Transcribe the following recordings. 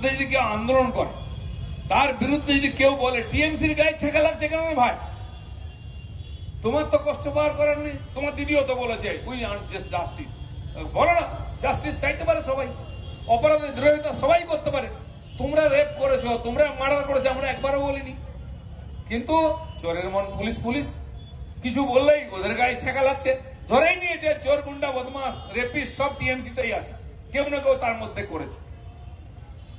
যদি কেউ আন্দোলন করে, তার বিরুদ্ধে যদি কেউ বলে টিএমসির গায়ে ছেঁকা লাগছে কেন ভাই? তোমার তো কষ্ট পাওয়ার করার নেই। তোমার দিদিও তো বলেছে উই ওয়ান্ট জাস্টিস। বলো না, জাস্টিস চাইতে পারে সবাই, অপরাধের বিরোধিতা সবাই করতে পারে। তোমরা রেপ করেছো, তোমরা মার্ডার করেছো, আমরা একবারও বলিনি। কিন্তু চোরের মন পুলিশ পুলিশ, কিছু বললেই ওদের গায়ে ছেঁকা লাগছে। ধরেই নিয়েছে চোর, গুন্ডা, বদমাস, রেপিস্ট সব টিএমসিতেই আছে, কেউ না কেউ তার মধ্যে করেছে।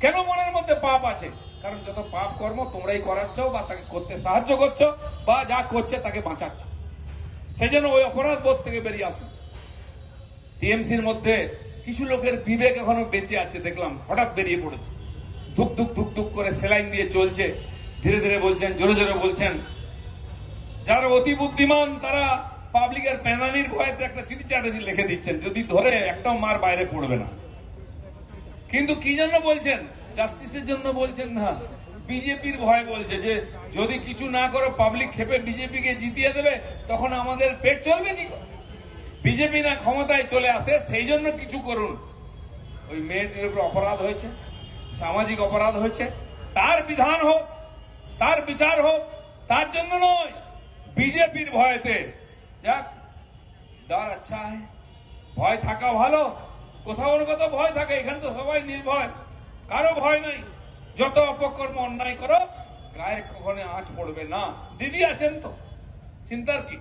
কেন মনের মধ্যে পাপ আছে? কারণ যত পাপ কর্ম তোমরাই করাচ্ছ বা তাকে করতে সাহায্য করছো বা যা করছে তাকে বাঁচাচ্ছ। সেই জন্য ওই অপরাধ বোধ থেকে বেরিয়ে আসুন। টিএমসির মধ্যে কিছু লোকের বিবেক এখনো বেঁচে আছে, দেখলাম হঠাৎ বেরিয়ে পড়েছে, ধুক ধুক ধুক ধুক করে সেলাইন দিয়ে চলছে, ধীরে ধীরে বলছেন, জোরে জোরে বলছেন। যারা অতি বুদ্ধিমান তারা পাবলিকের প্যানানির ভয়তে একটা চিঠি চাটাজি লিখে দিচ্ছেন, যদি ধরে একটাও মার বাইরে পড়বে না। কিন্তু কি জন্য বলছেন? জাস্টিসের জন্য বলছেন না, বিজেপির ভয় বলছে যে যদি কিছু না করো পাবলিক খেপে বিজেপিকে জিতিয়ে দেবে, তখন আমাদের পেট চলবে কি? বিজেপি না ক্ষমতায় চলে আসে, সেই জন্য কিছু করুন। ওই মেয়েটির উপর অপরাধ হয়েছে, সামাজিক অপরাধ হয়েছে, তার বিধান হোক, তার বিচার হোক, তার জন্য নয়, বিজেপির ভয়তে। যাক, ডর আচ্ছা হয়, ভয় থাকা ভালো। কোথাও না কোথাও ভয় থাকে, এখানে তো সবাই নির্ভয়, কারো ভয় নাই। যত অপকর্ম অন্যায় করো, গায়ে কখনো আঁচ পড়বে না। দিদি আছেন তো, চিন্তার কি?